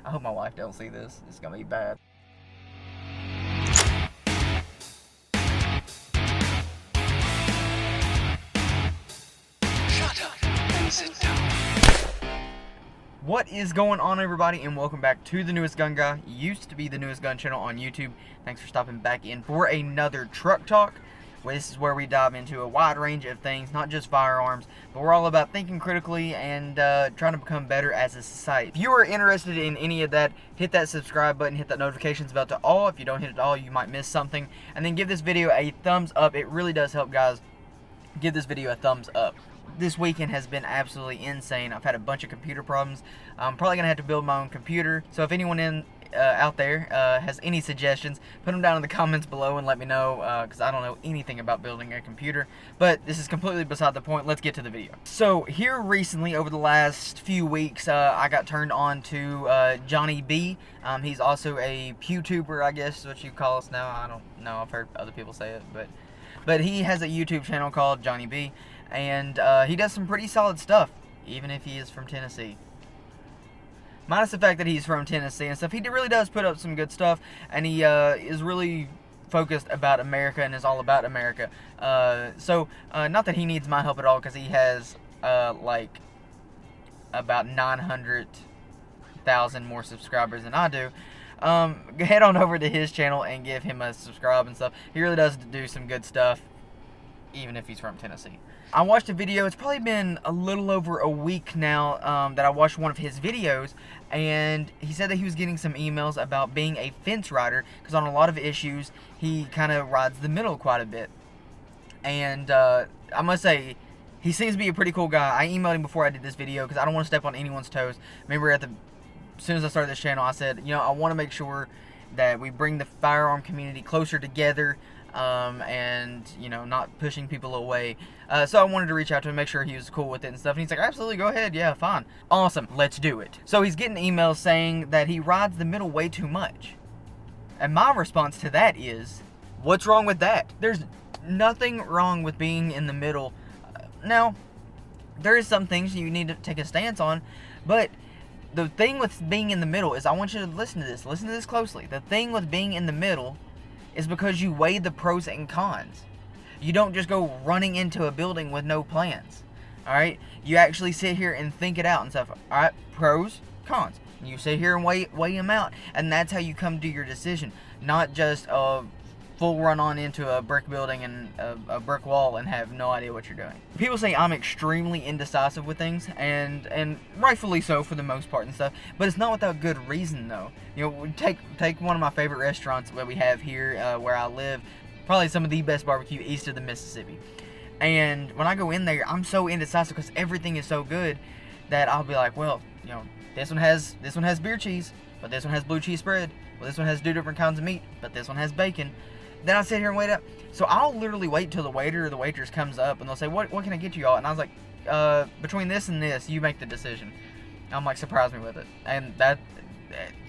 I hope my wife don't see this. It's gonna be bad. Shut up and sit down. What is going on, everybody, and welcome back to the Newest Gun Guy. Used to be the Newest Gun channel on YouTube. Thanks for stopping back in for another truck talk. This is where we dive into a wide range of things, not just firearms, but we're all about thinking critically and trying to become better as a society. If you are interested in any of that, hit that subscribe button, hit that notifications bell to all. If you don't hit it all, you might miss something. And then give this video a thumbs up. It really does help, guys. Give this video a thumbs up. This weekend has been absolutely insane. I've had a bunch of computer problems. I'm probably going to have to build my own computer. So if anyone out there has any suggestions, put them down in the comments below and let me know, because I don't know anything about building a computer. But this is completely beside the point. Let's get to the video. So here recently, over the last few weeks, I got turned on to Johnny B. He's also a PewTuber, I guess is what you call us now. I don't know. I've heard other people say it, but he has a YouTube channel called Johnny B, and he does some pretty solid stuff, even if he is from Tennessee. Minus the fact that he's from Tennessee and stuff, he really does put up some good stuff, and he is really focused about America and is all about America. So not that he needs my help at all, because he has like about 900,000 more subscribers than I do. Head on over to his channel and give him a subscribe and stuff. He really does do some good stuff, even if he's from Tennessee. I watched a video, it's probably been a little over a week now that I watched one of his videos, and he said that he was getting some emails about being a fence rider, because on a lot of issues, he kind of rides the middle quite a bit. And I must say, he seems to be a pretty cool guy. I emailed him before I did this video, because I don't want to step on anyone's toes. Remember, as soon as I started this channel, I said, I want to make sure that we bring the firearm community closer together, and not pushing people away. So I wanted to reach out to him, make sure he was cool with it and stuff, and he's like, absolutely, go ahead, yeah, fine, awesome, let's do it. So he's getting emails saying that he rides the middle way too much, and my response to that is, what's wrong with that? There's nothing wrong with being in the middle. Now, there is some things you need to take a stance on, but the thing with being in the middle is, I want you to listen to this closely. The thing with being in the middle is because you weigh the pros and cons. You don't just go running into a building with no plans. Alright? You actually sit here and think it out and stuff. Alright? Pros, cons. You sit here and weigh them out. And that's how you come to your decision. Not just a full run on into a brick building and a brick wall and have no idea what you're doing. People say I'm extremely indecisive with things, and rightfully so for the most part and stuff, but it's not without good reason though. Take one of my favorite restaurants that we have here where I live, probably some of the best barbecue east of the Mississippi. And when I go in there, I'm so indecisive because everything is so good that I'll be like, well, this one has beer cheese, but this one has blue cheese spread. Well, this one has 2 different kinds of meat, but this one has bacon. Then I sit here and wait up. So I'll literally wait till the waiter or the waitress comes up and they'll say, what can I get you all? And I was like, between this and this, you make the decision. I'm like, surprise me with it. And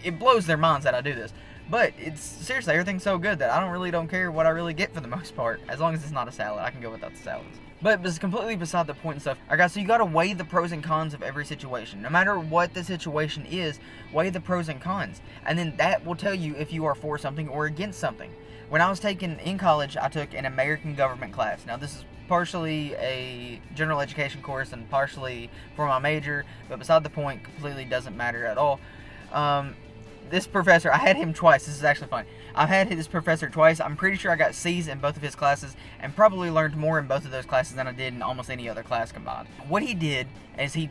it blows their minds that I do this. But it's seriously, everything's so good that I don't care what I really get for the most part. As long as it's not a salad, I can go without the salads. But it's completely beside the point and stuff. Alright guys, so you gotta weigh the pros and cons of every situation. No matter what the situation is, weigh the pros and cons. And then that will tell you if you are for something or against something. When I was in college, I took an American government class. Now this is partially a general education course and partially for my major, but beside the point, completely doesn't matter at all. This professor, I had him twice. This is actually fun. I've had this professor twice. I'm pretty sure I got C's in both of his classes and probably learned more in both of those classes than I did in almost any other class combined. What he did is he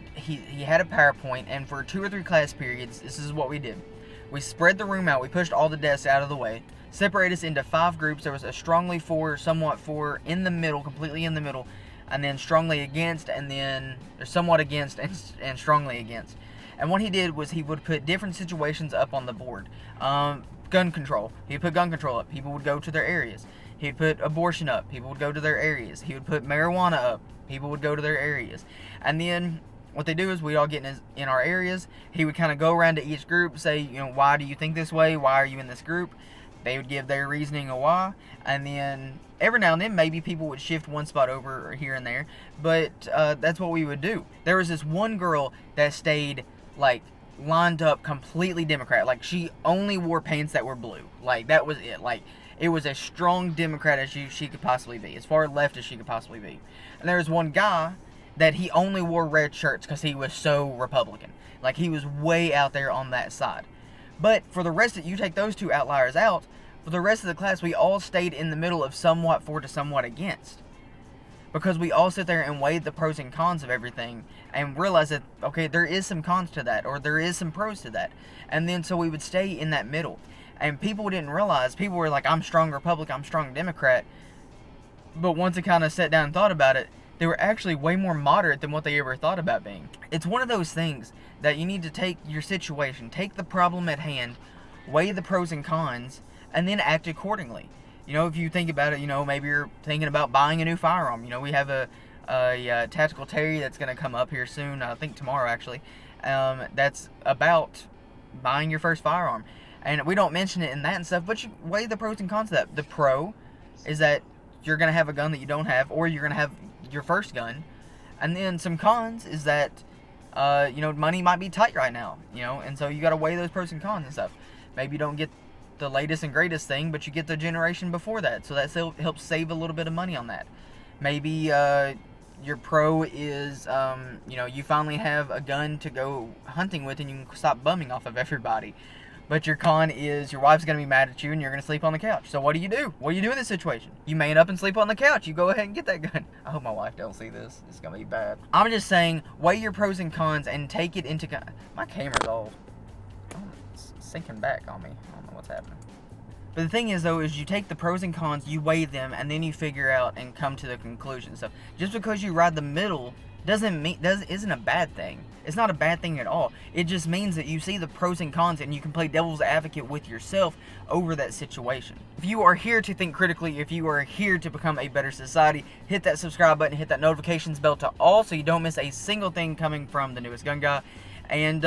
had a PowerPoint, and for 2 or 3 class periods, this is what we did. We spread the room out. We pushed all the desks out of the way, separated us into 5 groups. There was a strongly for, somewhat for, in the middle, completely in the middle, and then strongly against, and then somewhat against, and strongly against. And what he did was he would put different situations up on the board. Gun control. He would put gun control up. People would go to their areas. He would put abortion up. People would go to their areas. He would put marijuana up. People would go to their areas. And then what they do is we all get in our areas. He would kind of go around to each group, say, why do you think this way? Why are you in this group? They would give their reasoning of why. And then every now and then, maybe people would shift one spot over or here and there. But that's what we would do. There was this one girl that stayed like lined up completely Democrat. Like, she only wore pants that were blue. Like, that was it. Like, it was as strong Democrat as she could possibly be, as far left as she could possibly be. And there was one guy that he only wore red shirts because he was so Republican. Like, he was way out there on that side. But for the rest of, you take those two outliers out, for the rest of the class, we all stayed in the middle of somewhat for to somewhat against. Because we all sit there and weigh the pros and cons of everything and realize that, okay, there is some cons to that, or there is some pros to that. And then so we would stay in that middle. And people didn't realize, people were like, I'm strong Republican, I'm strong Democrat. But once they kind of sat down and thought about it, they were actually way more moderate than what they ever thought about being. It's one of those things that you need to take your situation, take the problem at hand, weigh the pros and cons, and then act accordingly. You know, if you think about it, you know, maybe you're thinking about buying a new firearm. You know, we have a tactical Terry that's going to come up here soon, I think tomorrow actually, that's about buying your first firearm. And we don't mention it in that and stuff, but you weigh the pros and cons of that. The pro is that you're going to have a gun that you don't have, or you're going to have your first gun. And then some cons is that, you know, money might be tight right now, you know, and so you got to weigh those pros and cons and stuff. Maybe you don't get the latest and greatest thing, but you get the generation before that, so that still helps save a little bit of money on that. Maybe your pro is, you know, you finally have a gun to go hunting with and you can stop bumming off of everybody. But your con is your wife's going to be mad at you and you're going to sleep on the couch. So what do you do? What do you do in this situation? You man up and sleep on the couch. You go ahead and get that gun. I hope my wife don't see this. It's going to be bad. I'm just saying, weigh your pros and cons and take it into... My camera's old. Oh, it's sinking back on me. I don't know what's happening. But the thing is, though, is you take the pros and cons, you weigh them, and then you figure out and come to the conclusion. So just because you ride the middle isn't a bad thing. It's not a bad thing at all. It just means that you see the pros and cons and you can play devil's advocate with yourself over that situation. If you are here to think critically, if you are here to become a better society, hit that subscribe button, hit that notifications bell to all so you don't miss a single thing coming from the Newest Gun Guy. And,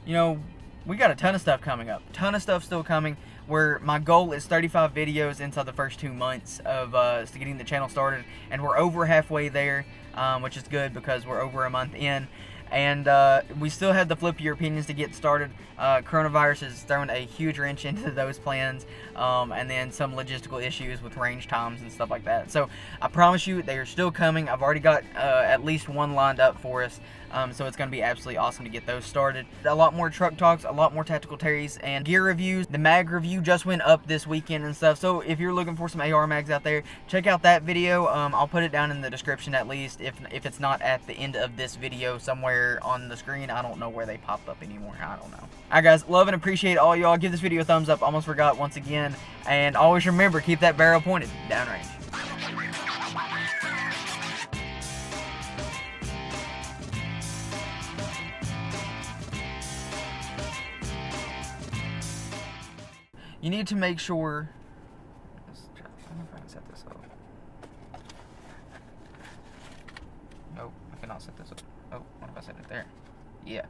you know, we got a ton of stuff coming up. Ton of stuff still coming. Where my goal is 35 videos inside the first 2 months of getting the channel started. And we're over halfway there, which is good because we're over a month in. And we still have the flip your opinions to get started. Coronavirus has thrown a huge wrench into those plans, and then some logistical issues with range times and stuff like that. So I promise you they are still coming. I've already got at least one lined up for us, so it's going to be absolutely awesome to get those started. A lot more truck talks, a lot more tactical Terrys and gear reviews. The mag review just went up this weekend and stuff, so if you're looking for some AR mags out there, check out that video. I'll put it down in the description at least, if it's not at the end of this video somewhere on the screen. I don't know where they pop up anymore. I don't know. Alright guys, love and appreciate all y'all. Give this video a thumbs up. Almost forgot once again. And always remember, keep that barrel pointed downrange. You need to make sure... I don't know if I can set this up. Nope, I cannot set this up. Oh, what if I set it there? Yeah.